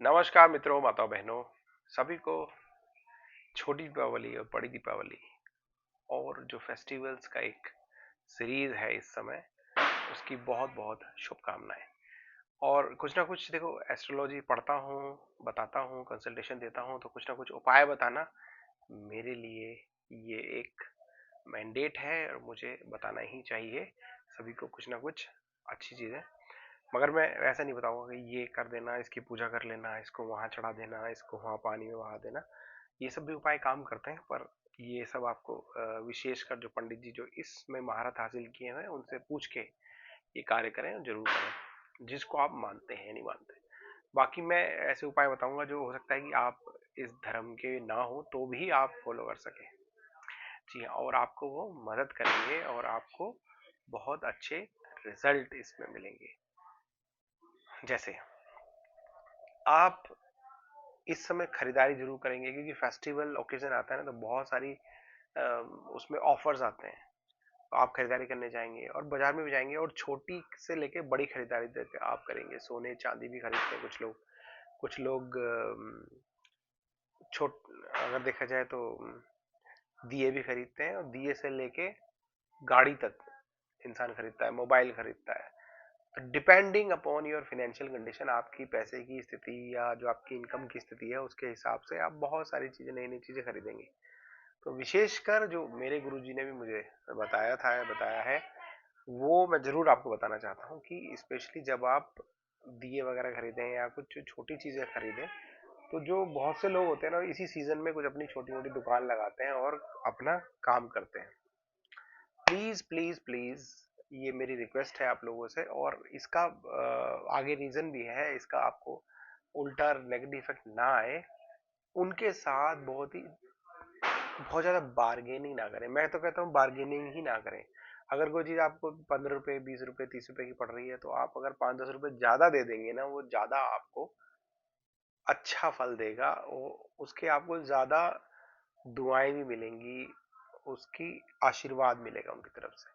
नमस्कार मित्रों, माताओं, बहनों, सभी को छोटी दीपावली और बड़ी दीपावली और जो फेस्टिवल्स का एक सीरीज है इस समय, उसकी बहुत बहुत शुभकामनाएं। और कुछ ना कुछ देखो, एस्ट्रोलॉजी पढ़ता हूँ, बताता हूँ, कंसल्टेशन देता हूँ, तो कुछ ना कुछ उपाय बताना मेरे लिए ये एक मैंडेट है और मुझे बताना ही चाहिए सभी को कुछ ना कुछ अच्छी चीजें। मगर मैं ऐसा नहीं बताऊंगा कि ये कर देना, इसकी पूजा कर लेना, इसको वहां चढ़ा देना, इसको वहां पानी में बहा देना। ये सब भी उपाय काम करते हैं, पर ये सब आपको विशेषकर जो पंडित जी जो इसमें महारत हासिल किए हैं उनसे पूछ के ये कार्य करें, जरूर करें, जिसको आप मानते हैं नहीं मानते। बाकी मैं ऐसे उपाय बताऊंगा जो हो सकता है कि आप इस धर्म के ना हो तो भी आप फॉलो कर सकें। जी हाँ, और आपको वो मदद करेंगे और आपको बहुत अच्छे रिजल्ट इसमें मिलेंगे। जैसे आप इस समय खरीदारी जरूर करेंगे, क्योंकि फेस्टिवल ओकेजन आता है ना, तो बहुत सारी उसमें ऑफर्स आते हैं। तो आप खरीदारी करने जाएंगे और बाजार में भी जाएंगे और छोटी से लेके बड़ी खरीदारी तक आप करेंगे। सोने चांदी भी खरीदते हैं कुछ लोग। कुछ लोग छोट अगर देखा जाए तो दिए भी खरीदते हैं, और दिए से लेके गाड़ी तक इंसान खरीदता है, मोबाइल खरीदता है। तो depending upon your financial condition, आपकी पैसे की स्थिति या जो आपकी इनकम की स्थिति है उसके हिसाब से आप बहुत सारी चीजें, नई नई चीजें खरीदेंगे। तो विशेषकर जो मेरे गुरुजी ने भी मुझे बताया है, वो मैं जरूर आपको बताना चाहता हूँ कि स्पेशली जब आप दिए वगैरह खरीदें या कुछ छोटी चीजें खरीदें, तो जो बहुत से लोग होते हैं ना, इसी सीजन में कुछ अपनी छोटी मोटी दुकान लगाते हैं और अपना काम करते हैं। प्लीज प्लीज प्लीज, ये मेरी रिक्वेस्ट है आप लोगों से। और इसका आगे रीजन भी है, इसका आपको उल्टा नेगेटिव इफेक्ट ना आए, उनके साथ बहुत ज्यादा बार्गेनिंग ना करें। मैं तो कहता हूँ बार्गेनिंग ही ना करें। अगर कोई चीज आपको 15 रुपए, 20 रुपए, 30 रुपए की पड़ रही है, तो आप अगर 5-10 रुपए ज्यादा दे देंगे ना, वो ज्यादा आपको अच्छा फल देगा। उसके आपको ज्यादा दुआएं भी मिलेंगी, उसकी आशीर्वाद मिलेगा उनकी तरफ से।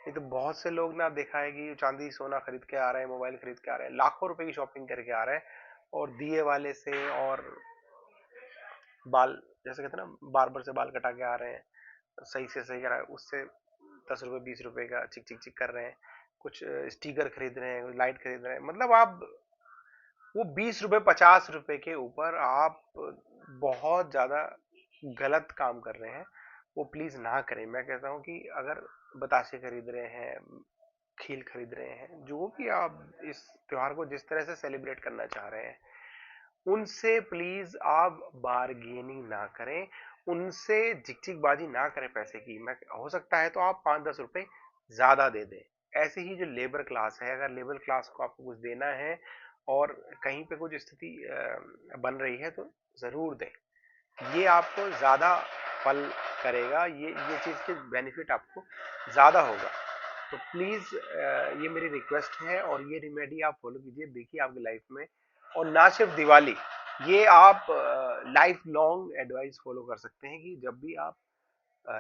नहीं तो बहुत से लोग ना, देखा है कि चांदी सोना खरीद के आ रहे हैं, मोबाइल खरीद के आ रहे हैं, लाखों रुपए की शॉपिंग करके आ रहे हैं, और दिए वाले से और बाल, जैसे कहते हैं ना, बार्बर से बाल कटा के आ रहे हैं, सही से सही करा, उससे 10 रुपए 20 रुपए का चिक चिक चिक कर रहे हैं। कुछ स्टिकर खरीद रहे हैं, लाइट खरीद रहे हैं, मतलब आप वो 20 रुपए 50 रुपए के ऊपर आप बहुत ज्यादा गलत काम कर रहे हैं। वो प्लीज ना करें। मैं कहता हूँ कि अगर बतासे खरीद रहे हैं, खील खरीद रहे हैं, जो भी आप इस त्योहार को जिस तरह से सेलिब्रेट करना चाह रहे हैं, उनसे प्लीज आप बार्गेनिंग ना करें, उनसे झिकझिकबाजी ना करें पैसे की। मैं हो सकता है तो आप 5-10 रुपए ज्यादा दे दें। ऐसे ही जो लेबर क्लास है, अगर लेबर क्लास को आपको कुछ देना है और कहीं पे कुछ स्थिति बन रही है, तो जरूर दें। ये आपको ज्यादा फल करेगा, ये चीज के बेनिफिट आपको ज्यादा होगा। तो प्लीज ये मेरी रिक्वेस्ट है, और ये रेमेडी आप फॉलो कीजिए, देखिए आपकी लाइफ में। और ना सिर्फ दिवाली, ये आप लाइफ लॉन्ग एडवाइस फॉलो कर सकते हैं कि जब भी आप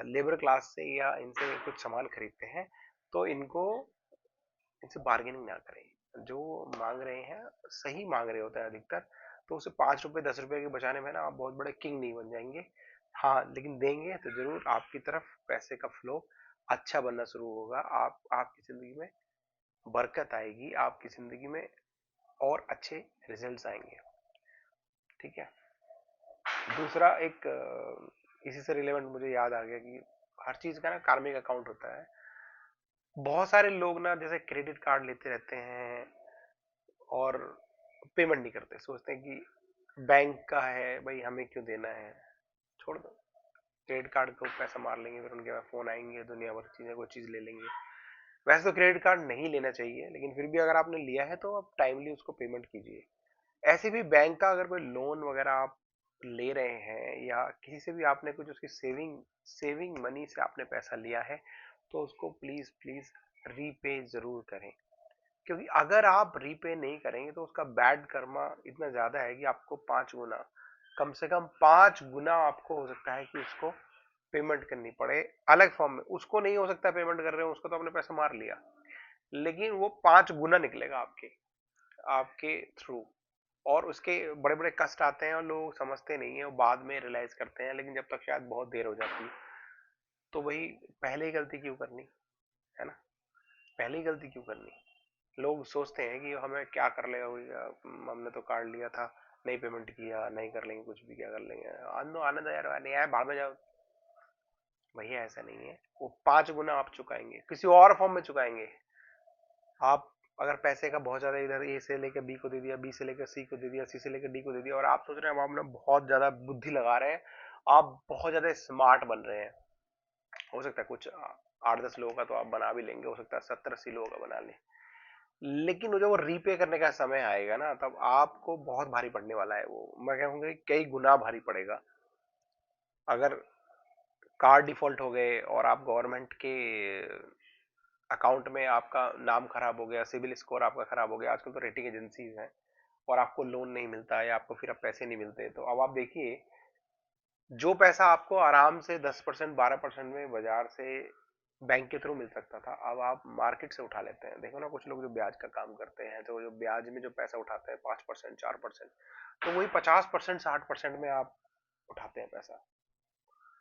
लेबर क्लास से या इनसे कुछ सामान खरीदते हैं, तो इनसे बार्गेनिंग ना करें। जो मांग रहे हैं सही मांग रहे होते हैं अधिकतर, तो उसे 5 रुपए 10 रुपए के बचाने में ना आप बहुत बड़े किंग नहीं बन जाएंगे। हाँ, लेकिन देंगे तो जरूर आपकी तरफ पैसे का फ्लो अच्छा बनना शुरू होगा। आपकी जिंदगी में बरकत आएगी, आपकी जिंदगी में और अच्छे रिजल्ट्स आएंगे। ठीक है। दूसरा एक इसी से रिलेवेंट मुझे याद आ गया कि हर चीज का ना कार्मिक अकाउंट होता है। बहुत सारे लोग ना जैसे क्रेडिट कार्ड लेते रहते हैं और पेमेंट नहीं करते, सोचते हैं कि बैंक का है भाई, हमें क्यों देना है, छोड़ दो। क्रेडिट कार्ड को पैसा मार लेंगे, फिर उनके पास फोन आएंगे, दुनिया भर की चीजें, कोई चीज ले लेंगे। वैसे तो क्रेडिट कार्ड नहीं लेना चाहिए, लेकिन फिर भी अगर आपने लिया है तो आप टाइमली उसको पेमेंट कीजिए। ऐसे भी बैंक का अगर कोई लोन वगैरह आप ले रहे हैं, या किसी से भी आपने कुछ उसकी सेविंग सेविंग मनी से आपने पैसा लिया है, तो उसको प्लीज प्लीज रीपे जरूर करें। क्योंकि अगर आप रीपे नहीं करेंगे तो उसका बैड कर्मा इतना ज्यादा है कि आपको 5 गुना, कम से कम 5 गुना आपको हो सकता है कि उसको पेमेंट करनी पड़े अलग फॉर्म में। उसको नहीं हो सकता पेमेंट कर रहे हो, उसको तो आपने पैसा मार लिया, लेकिन वो 5 गुना निकलेगा आपके आपके थ्रू। और उसके बड़े बड़े कष्ट आते हैं और लोग समझते नहीं है, वो बाद में रियलाइज करते हैं, लेकिन जब तक शायद बहुत देर हो जाती है। तो वही, पहले ही गलती क्यों करनी, है ना? पहले ही गलती क्यों करनी? लोग सोचते हैं कि हमें क्या कर लेगा कोई, हमने तो कार्ड लिया था, नहीं पेमेंट किया, नहीं कर लेंगे कुछ भी, क्या कर लेंगे, आनंद आनंद यार, नहीं आया बाद में जाओ। भैया ऐसा नहीं है, वो 5 गुना आप चुकाएंगे, किसी और फॉर्म में चुकाएंगे। आप अगर पैसे का बहुत ज्यादा इधर ए से लेकर बी को दे दिया, बी से लेकर सी को दे दिया, सी से लेकर डी को दे दिया, और आप सोच रहे हैं आप अपना बहुत ज्यादा बुद्धि लगा रहे हैं, आप बहुत ज्यादा स्मार्ट बन रहे हैं। हो सकता है कुछ 8-10 लोगों का तो आप बना भी लेंगे, हो सकता है 70-80 लोगों का बना लें, लेकिन वो जब वो रीपे करने का समय आएगा ना, तब आपको बहुत भारी पड़ने वाला है, वो मैं कहूँगा कई गुना भारी पड़ेगा। अगर कार्ड डिफॉल्ट हो गए और आप गवर्नमेंट के अकाउंट में आपका नाम खराब हो गया, सिविल स्कोर आपका खराब हो गया, आजकल तो रेटिंग एजेंसीज हैं, और आपको लोन नहीं मिलता है, आपको फिर अब पैसे नहीं मिलते, तो अब आप देखिए, जो पैसा आपको आराम से 10% 12% में बाजार से बैंक के थ्रू मिल सकता था, अब आप मार्केट से उठा लेते हैं। देखो ना, कुछ लोग जो ब्याज का काम करते हैं, तो जो ब्याज में जो पैसा उठाते हैं 5% 4%, तो वही 50% 60% में आप उठाते हैं पैसा,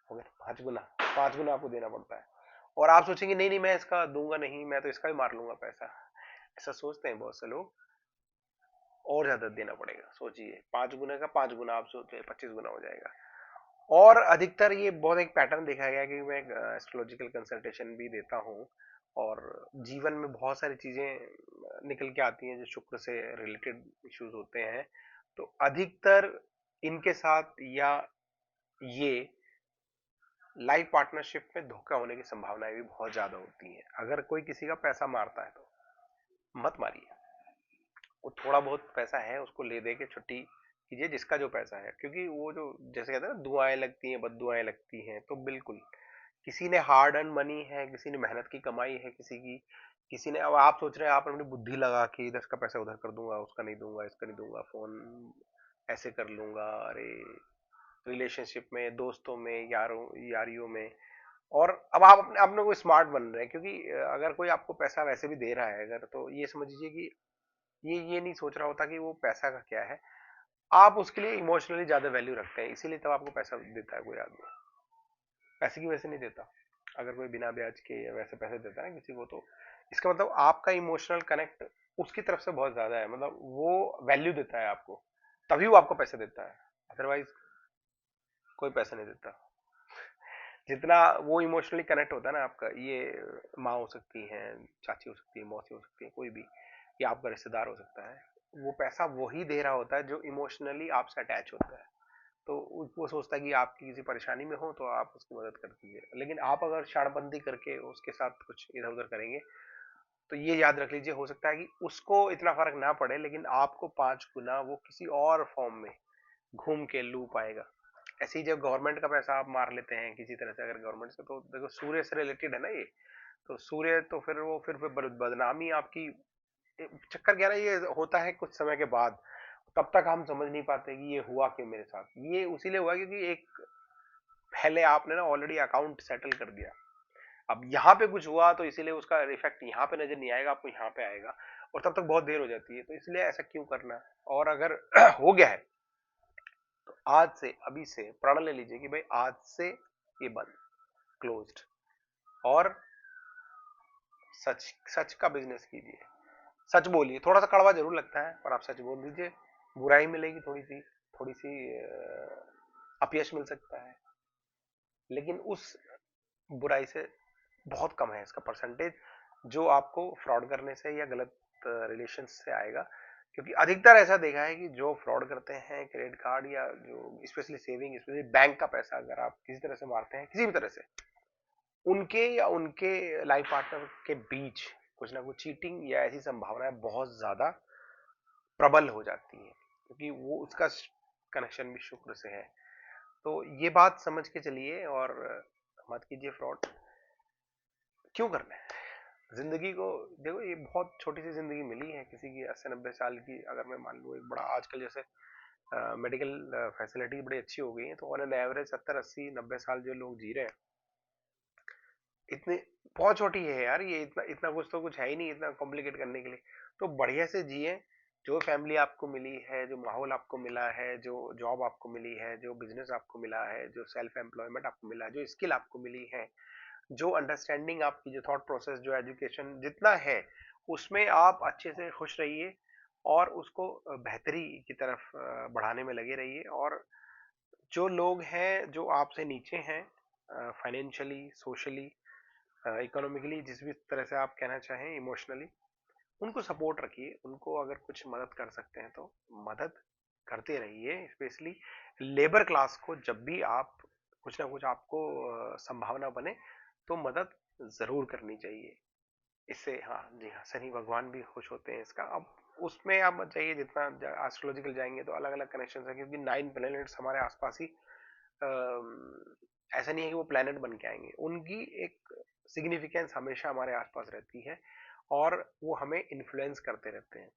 हो गया 5 गुना, 5 गुना आपको देना पड़ता है। और आप सोचेंगे नहीं नहीं मैं इसका दूंगा नहीं, मैं तो इसका भी मार लूंगा पैसा, ऐसा सोचते हैं बहुत से लोग। और ज्यादा देना पड़ेगा, सोचिए 5 गुना का 5 गुना, आप सोचिए 25 गुना हो जाएगा। और अधिकतर ये बहुत एक पैटर्न देखा गया कि मैं एस्ट्रोलॉजिकल कंसल्टेशन भी देता हूँ, और जीवन में बहुत सारी चीजें निकल के आती हैं जो शुक्र से रिलेटेड इश्यूज होते हैं, तो अधिकतर इनके साथ या ये लाइफ पार्टनरशिप में धोखा होने की संभावनाएं भी बहुत ज्यादा होती हैं। अगर कोई किसी का पैसा मारता है तो मत मारिए, वो थोड़ा बहुत पैसा है उसको ले दे के छुट्टी कीजिए, जिसका जो पैसा है, क्योंकि वो जो जैसे कहते हैं ना, दुआएं लगती हैं बददुआएं लगती हैं, तो बिल्कुल किसी ने हार्ड अर्न मनी है, किसी ने मेहनत की कमाई है, किसी ने, अब आप सोच रहे हैं आप अपनी बुद्धि लगा के इधर का पैसा उधर कर दूंगा, उसका नहीं दूंगा, इसका नहीं दूंगा, फोन ऐसे कर लूंगा, अरे रिलेशनशिप में, दोस्तों में, यारों यारियों में, और अब आप अपने अपने को स्मार्ट बन रहे हैं, क्योंकि अगर कोई आपको पैसा वैसे भी दे रहा है अगर, तो ये समझ लीजिए कि ये नहीं सोच रहा होता कि वो पैसा का क्या है, आप उसके लिए इमोशनली ज्यादा वैल्यू रखते हैं, इसीलिए तब आपको पैसा देता है कोई आदमी, पैसे की वजह से नहीं देता। अगर कोई बिना ब्याज के या वैसे पैसे देता है ना किसी को, तो इसका मतलब आपका इमोशनल कनेक्ट उसकी तरफ से बहुत ज्यादा है, मतलब वो वैल्यू देता है आपको, तभी वो आपको पैसे देता है, अदरवाइज कोई पैसा नहीं देता। जितना वो इमोशनली कनेक्ट होता है ना आपका, ये माँ हो सकती है, चाची हो सकती है, मौसी हो सकती है, कोई भी, या आपका रिश्तेदार हो सकता है, वो पैसा वही दे रहा होता है जो इमोशनली आपसे अटैच होता है, तो वो सोचता है कि आपकी किसी परेशानी में हो तो आप उसकी मदद कर दीजिए, लेकिन आप अगर शाणबंदी करके उसके साथ कुछ इधर उधर करेंगे, तो ये याद रख लीजिए, हो सकता है कि उसको इतना फर्क ना पड़े, लेकिन आपको 5 गुना वो किसी और फॉर्म में घूम के लूप आएगा। ऐसे ही जब गवर्नमेंट का पैसा आप मार लेते हैं किसी तरह से, अगर गवर्नमेंट से, तो देखो सूर्य से रिलेटेड है ना ये, तो सूर्य तो फिर वो फिर बदनामी आपकी, चक्कर क्या है ना, ये होता है कुछ समय के बाद, तब तक हम समझ नहीं पाते कि ये हुआ क्यों मेरे साथ, ये उसीलिए हुआ क्योंकि एक पहले आपने ना ऑलरेडी अकाउंट सेटल कर दिया, अब यहाँ पे कुछ हुआ तो इसीलिए उसका इफेक्ट यहाँ पे नजर नहीं आएगा, आपको यहाँ पे आएगा, और तब तक बहुत देर हो जाती है, तो इसलिए ऐसा क्यों करना। और अगर हो गया है, तो आज से, अभी से प्रण ले लीजिए कि भाई आज से ये बंद, क्लोज्ड, और सच सच का बिजनेस कीजिए, सच बोलिए, थोड़ा सा कड़वा जरूर लगता है पर आप सच बोल दीजिए, बुराई मिलेगी थोड़ी सी अपयश मिल सकता है, लेकिन उस बुराई से बहुत कम है इसका परसेंटेज जो आपको फ्रॉड करने से या गलत रिलेशन से आएगा, क्योंकि अधिकतर ऐसा देखा है कि जो फ्रॉड करते हैं क्रेडिट कार्ड, या जो स्पेशली सेविंग, स्पेशली बैंक का पैसा अगर आप किसी तरह से मारते हैं, किसी भी तरह से, उनके या उनके लाइफ पार्टनर के बीच कुछ ना कुछ चीटिंग या ऐसी संभावनाएं बहुत ज्यादा प्रबल हो जाती है, क्योंकि वो उसका कनेक्शन भी शुक्र से है। तो ये बात समझ के चलिए और मत कीजिए फ्रॉड, क्यों करना है जिंदगी को। देखो ये बहुत छोटी सी जिंदगी मिली है किसी की 80-90 साल की, अगर मैं मान लूँ, एक बड़ा आजकल जैसे मेडिकल फैसिलिटी बड़ी अच्छी हो गई है, तो ऑन एन एवरेज 70-80-90 साल जो लोग जी रहे हैं, इतने बहुत छोटी है यार ये, इतना इतना कुछ तो कुछ है ही नहीं इतना कॉम्प्लिकेट करने के लिए, तो बढ़िया से जिए, जो फैमिली आपको मिली है, जो माहौल आपको मिला है, जो जॉब आपको मिली है, जो बिजनेस आपको मिला है, जो सेल्फ एम्प्लॉयमेंट आपको मिला है, जो स्किल आपको मिली है, जो अंडरस्टैंडिंग आपकी, जो थॉट प्रोसेस, जो एजुकेशन जितना है, उसमें आप अच्छे से खुश रहिए और उसको बेहतरी की तरफ बढ़ाने में लगे रहिए। और जो लोग हैं जो आपसे नीचे हैं, फाइनेंशियली, सोशली, इकोनॉमिकली, जिस भी तरह से आप कहना चाहें, इमोशनली, उनको सपोर्ट रखिए। उनको अगर कुछ मदद कर सकते हैं तो मदद करते रहिए। स्पेशली लेबर क्लास को जब भी आप कुछ ना कुछ आपको संभावना बने तो मदद जरूर करनी चाहिए। इससे हाँ जी हाँ, शनि भगवान भी खुश होते हैं इसका। अब उसमें आप मत जाइए, जितना एस्ट्रोलॉजिकल जाएंगे तो अलग अलग कनेक्शन है, क्योंकि 9 प्लैनेट्स हमारे आसपास ही ऐसा नहीं है कि वो प्लैनेट बन के आएंगे, उनकी एक सिग्निफिकेंस हमेशा हमारे आसपास रहती है और वो हमें इन्फ्लुएंस करते रहते हैं।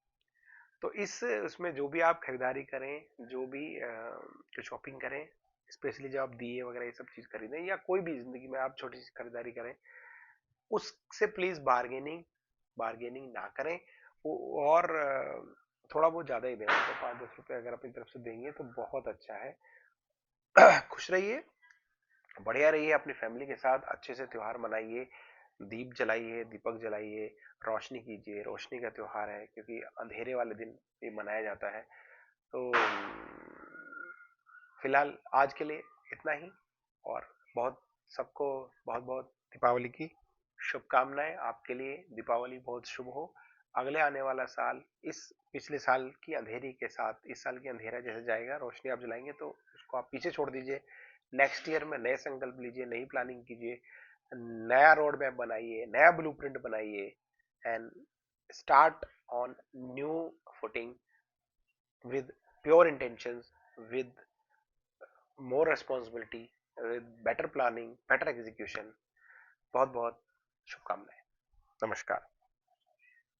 तो इस उसमें जो भी आप खरीदारी करें, जो भी जो शॉपिंग करें, स्पेशली जब आप दिए वगैरह ये सब चीज खरीदें, या कोई भी जिंदगी में आप छोटी सी खरीदारी करें, उससे प्लीज बार्गेनिंग बार्गेनिंग ना करें। और थोड़ा बहुत ज्यादा ही दें, तो 5-10 रुपए अगर अपनी तरफ से देंगे तो बहुत अच्छा है। खुश रहिए, बढ़िया रहिए, अपनी फैमिली के साथ अच्छे से त्योहार मनाइए, दीप जलाइए, दीपक जलाइए, रोशनी कीजिए। रोशनी का त्योहार है क्योंकि अंधेरे वाले दिन ये मनाया जाता है। तो फिलहाल आज के लिए इतना ही। और बहुत सबको बहुत बहुत दीपावली की शुभकामनाएं। आपके लिए दीपावली बहुत शुभ हो। अगले आने वाला साल इस पिछले साल की अंधेरी के साथ इस साल की अंधेरा जैसे जाएगा, रोशनी आप जलाएंगे तो उसको आप पीछे छोड़ दीजिए। नेक्स्ट ईयर में नए संकल्प लीजिए, नई प्लानिंग कीजिए, नया रोड मैप बनाइए, नया ब्लूप्रिंट बनाइए, and start on new footing with pure intentions, with more responsibility, with better planning, better execution। बहुत बहुत शुभकामनाएं। नमस्कार।